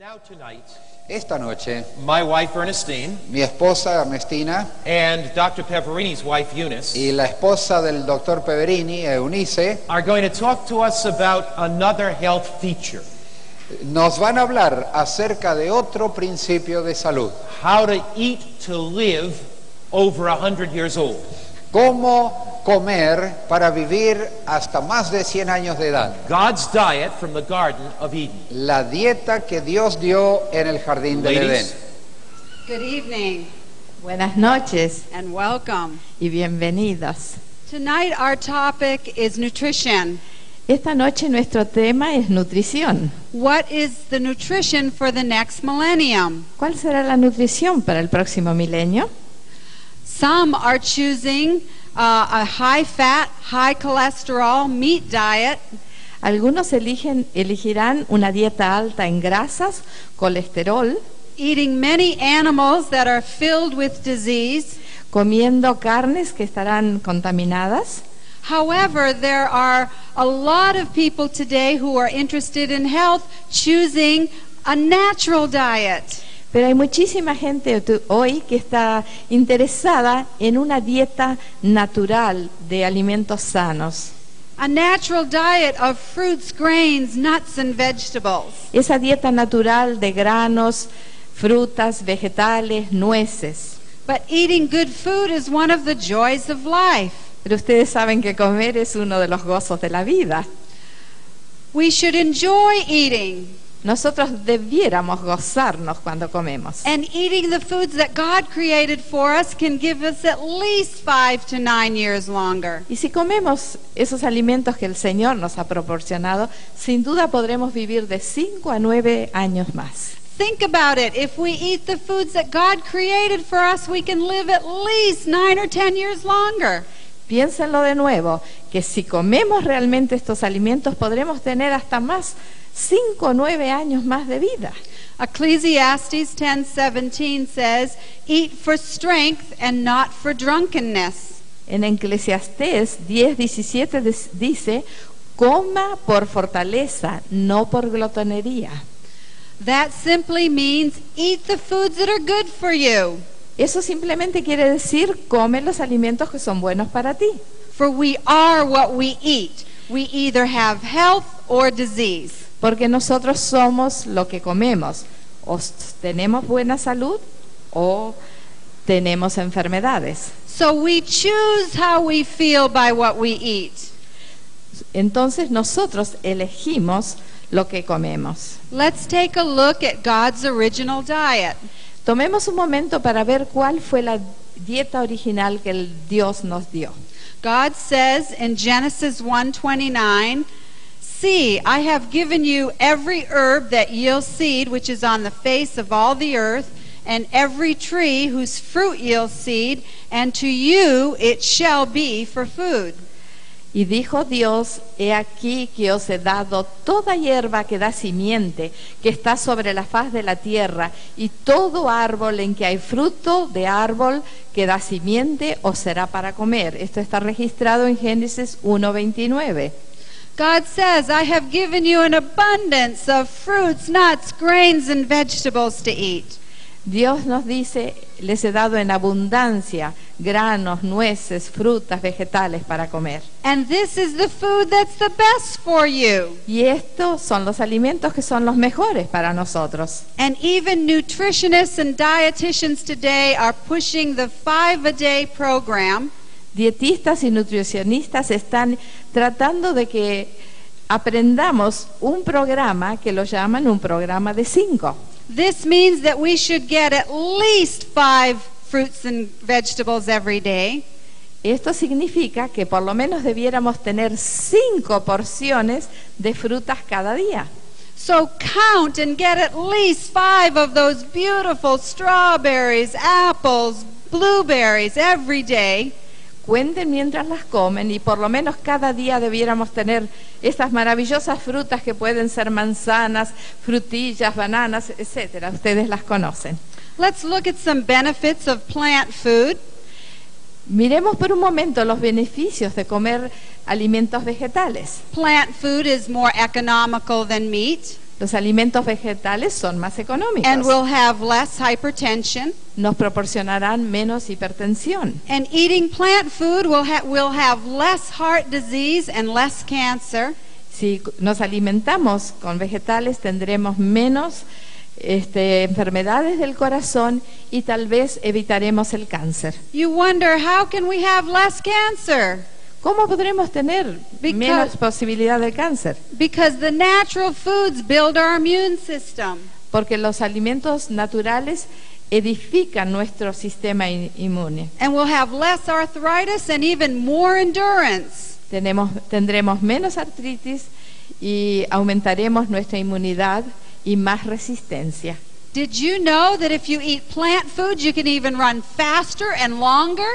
Now tonight, Esta noche, my wife Ernestine mi esposa Ernestina and Dr. Peverini's wife Eunice y la esposa del doctor Peverini, Eunice, are going to talk to us about another health feature. nos van a hablar acerca de otro principio de salud. How to eat to live over 100 years old. Cómo comer para vivir hasta más de 100 años de edad. God's diet from the Garden of Eden. La dieta que Dios dio en el jardín del Edén. Ladies, Good evening Buenas noches and welcome. y bienvenidos. Tonight our topic is nutrition. Esta noche nuestro tema es nutrición. What is the nutrition for the next millennium? ¿Cuál será la nutrición para el próximo milenio? Some are choosing a high-fat, high-cholesterol meat diet. Algunos elegirán una dieta alta en grasas, colesterol, Eating many animals that are filled with disease. comiendo carnes que estarán contaminadas. However, there are a lot of people today who are interested in health choosing a natural diet. Pero hay muchísima gente hoy que está interesada en una dieta natural de alimentos sanos. A natural diet of fruits, grains, nuts, and vegetables. Esa dieta natural de granos, frutas, vegetales, nueces. But eating good food is one of the joys of life. Pero ustedes saben que comer es uno de los gozos de la vida. We should enjoy eating Nosotros debiéramos gozarnos cuando comemos. and eating the foods that God created for us can give us at least 5 to 9 years longer. Y si comemos esos alimentos que el Señor nos ha proporcionado, sin duda podremos vivir de 5 a 9 años más. Think about it. If we eat the foods that God created for us, we can live at least 9 or 10 years longer. Piénsenlo de nuevo, que si comemos realmente estos alimentos podremos tener hasta más 5 o 9 años más de vida. Ecclesiastes 10:17 says, "Eat for strength and not for drunkenness." En Eclesiastés 10:17 dice, coma por fortaleza, no por glotonería. That simply means eat the foods that are good for you. Eso simplemente quiere decir, come los alimentos que son buenos para ti. For we are what we eat. We either have health or disease. Porque nosotros somos lo que comemos. O tenemos buena salud o tenemos enfermedades. So we choose how we feel by what we eat. Entonces nosotros elegimos lo que comemos. Let's take a look at God's original diet. Tomemos un momento para ver cuál fue la dieta original que el Dios nos dio. God says in Genesis 1:29, "See, I have given you every herb that yields seed, which is on the face of all the earth, and every tree whose fruit yields seed, and to you it shall be for food." Y dijo Dios, he aquí que os he dado toda hierba que da simiente, que está sobre la faz de la tierra, y todo árbol en que hay fruto de árbol que da simiente os será para comer. Esto está registrado en Génesis 1:29. God says, "I have given you an abundance of fruits, nuts, grains, and vegetables to eat." Dios nos dice, les he dado en abundancia granos, nueces, frutas, vegetales para comer. And this is the food that's the best for you. Y estos son los alimentos que son los mejores para nosotros. And even nutritionists and dietitians today are pushing the 5-a-day program. Dietistas y nutricionistas están tratando de que aprendamos un programa que lo llaman un programa de 5. This means that we should get at least 5 fruits and vegetables every day. Esto significa que por lo menos debiéramos tener 5 porciones de frutas cada día. So count and get at least 5 of those beautiful strawberries, apples, blueberries every day. Cuenten mientras las comen y por lo menos cada día debiéramos tener estas maravillosas frutas que pueden ser manzanas, frutillas, bananas, etcétera. Ustedes las conocen. Let's look at some benefits of plant food. Miremos por un momento los beneficios de comer alimentos vegetales. Plant food is more economical than meat. Los alimentos vegetales son más económicos. and we'll have less hypertension. Nos proporcionarán menos hipertensión. And eating plant food will have less heart disease and less cancer. Si nos alimentamos con vegetales, tendremos menos enfermedades del corazón y tal vez evitaremos el cáncer. You wonder, how can we have less cancer? ¿Cómo podremos tener menos posibilidad de cáncer? Because the natural foods build our immune system. Porque los alimentos naturales edifican nuestro sistema inmune. And we'll have less arthritis and even more endurance. Tendremos menos artritis y aumentaremos nuestra inmunidad y más resistencia. Did you know that if you eat plant foods, you can even run faster and longer?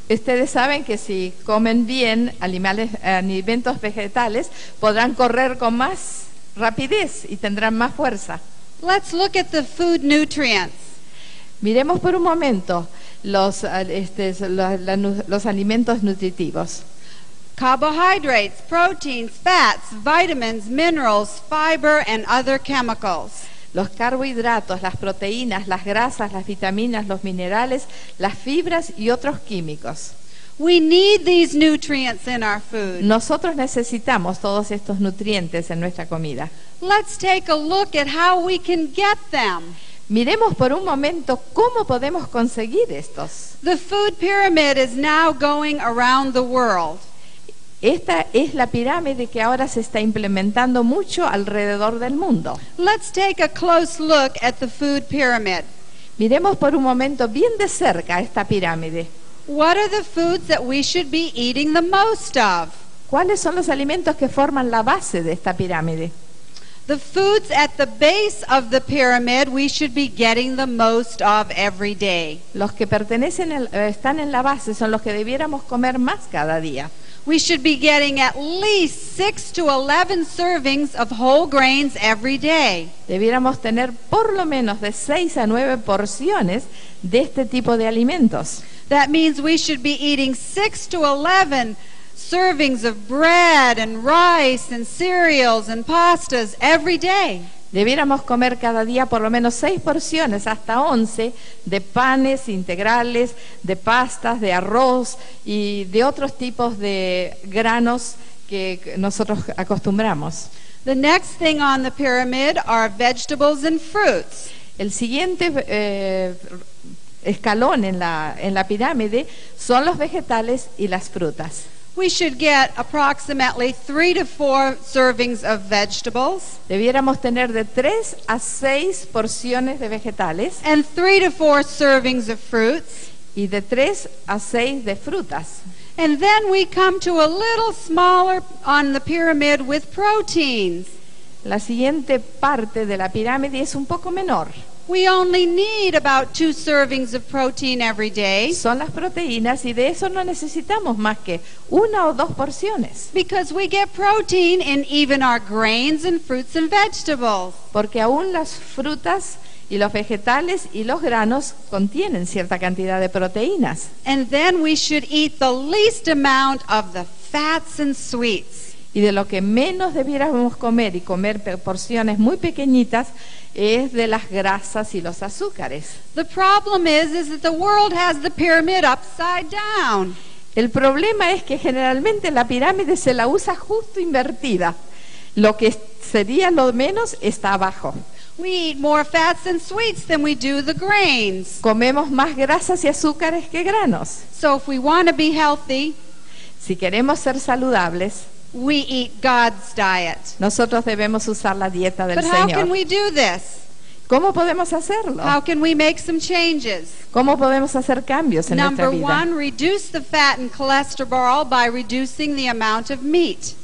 Ustedes saben que si comen bien alimentos vegetales, podrán correr con más rapidez y tendrán más fuerza. Let's look at the food nutrients. Miremos por un momento los alimentos nutritivos. Carbohydrates, proteins, fats, vitamins, minerals, fiber, and other chemicals. Los carbohidratos, las proteínas, las grasas, las vitaminas, los minerales, las fibras y otros químicos. We need these nutrients in our food. Nosotros necesitamos todos estos nutrientes en nuestra comida. Let's take a look at how we can get them. Miremos por un momento cómo podemos conseguir estos. The food pyramid is now going around the world. Esta es la pirámide que ahora se está implementando mucho alrededor del mundo. Let's take a close look at the food pyramid. Miremos por un momento bien de cerca esta pirámide. What are the foods that we should be eating the most of? ¿Cuáles son los alimentos que forman la base de esta pirámide? The foods at the base of the pyramid we should be getting the most of every day. Los que están en la base son los que debiéramos comer más cada día. We should be getting at least 6 to 11 servings of whole grains every day. Debiéramos tener por lo menos de 6 a 9 porciones de este tipo de alimentos. That means we should be eating 6 to 11 servings of bread and rice and cereals and pastas every day. Debiéramos comer cada día por lo menos 6 porciones, hasta 11, de panes integrales, de pastas, de arroz y de otros tipos de granos que nosotros acostumbramos. The next thing on the pyramid are vegetables and fruits. El siguiente escalón en la pirámide son los vegetales y las frutas. We should get approximately 3 to 4 servings of vegetables. Debiéramos tener de 3 a 6 porciones de vegetales And 3 to 4 servings of fruits. y de 3 a 6 de frutas. And then we come to a little smaller on the pyramid with proteins. La siguiente parte de la pirámide es un poco menor. We only need about 2 servings of protein every day Son las proteínas y de eso no necesitamos más que 1 o 2 porciones. because we get protein in even our grains and fruits and vegetables. Porque aún las frutas y los vegetales y los granos contienen cierta cantidad de proteínas. And then we should eat the least amount of the fats and sweets. Y de lo que menos debiéramos comer y comer porciones muy pequeñitas es de las grasas y los azúcares. The problem is that the world has the pyramid upside down. El problema es que generalmente la pirámide se la usa justo invertida. Lo que sería lo menos está abajo. We eat more fats and sweets than we do the grains. Comemos más grasas y azúcares que granos. So if we want to be healthy, Si queremos ser saludables, we eat God's diet. nosotros debemos usar la dieta del But how can Señor. we do this? ¿Cómo podemos hacerlo? How can we make some changes? ¿Cómo podemos hacer cambios en nuestra Number vida? 1, reduce the fat and cholesterol by reducing the amount of meat.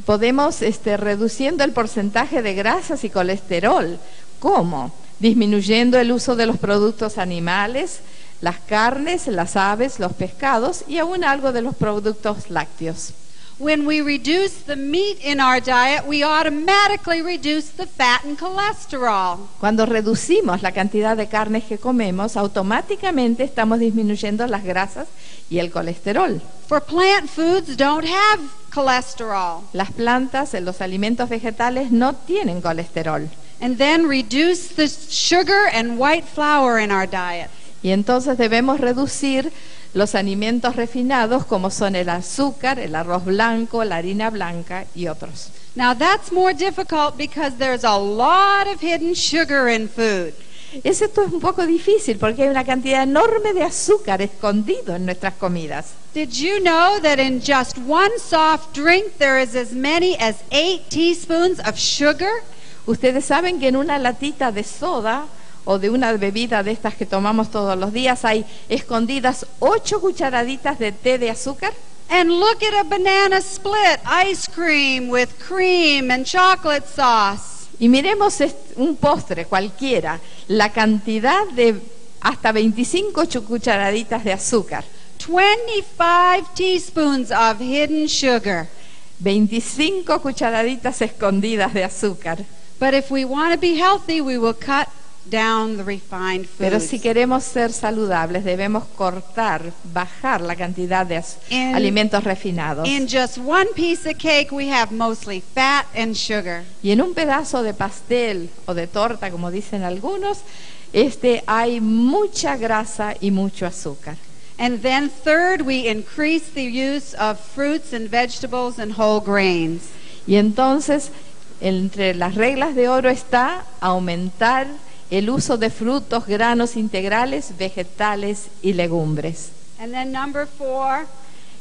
Podemos reduciendo el porcentaje de grasas y colesterol. ¿Cómo? Disminuyendo el uso de los productos animales, las carnes, las aves, los pescados y aún algo de los productos lácteos. When we reduce the meat in our diet, we automatically reduce the fat and cholesterol. Cuando reducimos la cantidad de carnes que comemos, automáticamente estamos disminuyendo las grasas y el colesterol. For plant foods don't have cholesterol. Las plantas, los alimentos vegetales no tienen colesterol. And then reduce the sugar and white flour in our diet. Y entonces debemos reducir los alimentos refinados como son el azúcar, el arroz blanco, la harina blanca y otros. Now that's more difficult because there's a lot of hidden sugar in food. Esto es un poco difícil porque hay una cantidad enorme de azúcar escondido en nuestras comidas. Did you know that in just one soft drink there is as many as 8 teaspoons of sugar? Ustedes saben que en una latita de soda o de una bebida de estas que tomamos todos los días hay escondidas 8 cucharaditas de té de azúcar. And look at a banana split ice cream with cream and chocolate sauce. Y miremos un postre cualquiera, la cantidad de hasta 25 cucharaditas de azúcar. 25 teaspoons of hidden sugar. 25 cucharaditas escondidas de azúcar. But if we want to be healthy, we will cut down the refined foods. Pero si queremos ser saludables, debemos bajar la cantidad de alimentos refinados. In just one piece of cake, we have mostly fat and sugar. Y en un pedazo de pastel o de torta, como dicen algunos, hay mucha grasa y mucho azúcar. And then third, we increase the use of fruits and vegetables and whole grains. Y entonces, entre las reglas de oro está aumentar el uso de frutos, granos integrales, vegetales y legumbres. And then number 4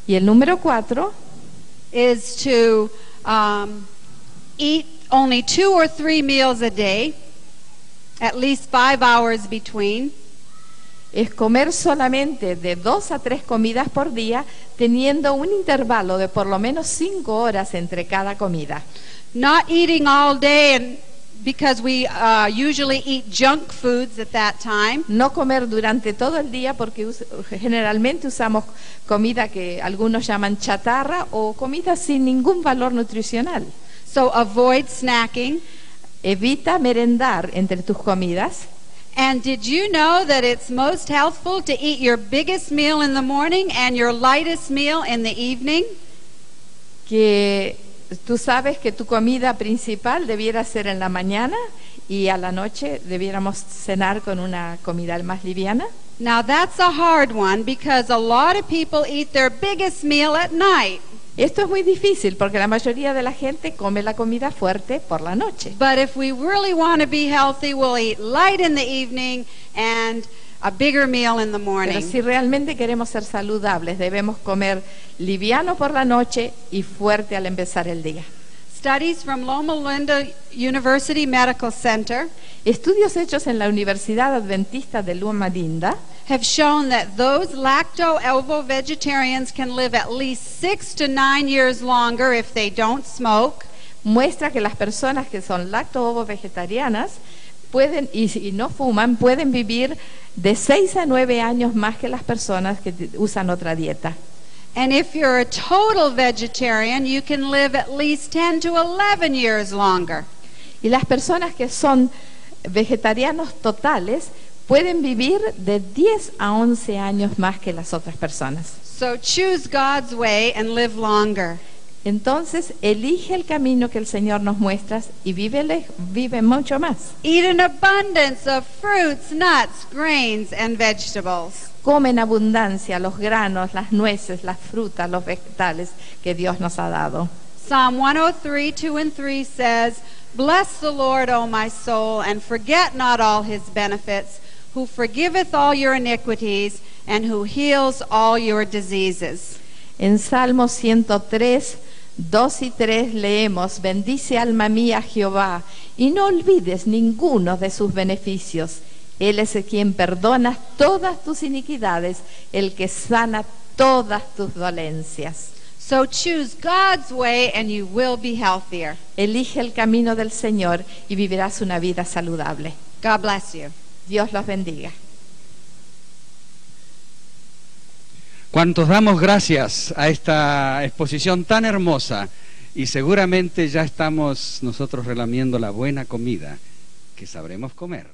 Y el número 4 is to eat only 2 or 3 meals a day, at least 5 hours between. es comer solamente de 2 a 3 comidas por día, teniendo un intervalo de por lo menos 5 horas entre cada comida. Not eating all day and because we usually eat junk foods at that time. No comer durante todo el día porque generalmente usamos comida que algunos llaman chatarra o comida sin ningún valor nutricional. So avoid snacking. Evita merendar entre tus comidas. And did you know that it's most healthful to eat your biggest meal in the morning and your lightest meal in the evening? Que tú sabes que tu comida principal debiera ser en la mañana y a la noche debiéramos cenar con una comida más liviana. Now that's a hard one because a lot of people eat their biggest meal at night. Esto es muy difícil porque la mayoría de la gente come la comida fuerte por la noche. But if we really want to be healthy, we'll eat light in the evening and a bigger meal in the morning. Pero si realmente queremos ser saludables, debemos comer liviano por la noche y fuerte al empezar el día. Studies from Loma Linda University Medical Center Estudios hechos en la Universidad Adventista de Loma Linda have shown that those lacto-ovo vegetarians can live at least 6 to 9 years longer if they don't smoke. muestra que las personas que son lacto-ovo vegetarianas pueden y no fuman pueden vivir de 6 a 9 años más que las personas que usan otra dieta. And if you're a total vegetarian, you can live at least 10 to 11 years longer. Y las personas que son vegetarianos totales pueden vivir de 10 a 11 años más que las otras personas. So choose God's way and live longer. Entonces, elige el camino que el Señor nos muestra y vive mucho más. Eat an abundance of fruits, nuts, grains, and vegetables. Come en abundancia los granos, las nueces, las frutas, los vegetales que Dios nos ha dado. Psalm 103, 2 and 3 says, Bless the Lord, O my soul, and forget not all his benefits, who forgiveth all your iniquities, and who heals all your diseases. En Salmo 103, 2 y 3 leemos, bendice alma mía Jehová, y no olvides ninguno de sus beneficios. Él es el quien perdona todas tus iniquidades, el que sana todas tus dolencias. So choose God's way and you will be healthier. Elige el camino del Señor y vivirás una vida saludable. God bless you. Dios los bendiga. ¿Cuántos damos gracias a esta exposición tan hermosa? Y seguramente ya estamos nosotros relamiendo la buena comida que sabremos comer.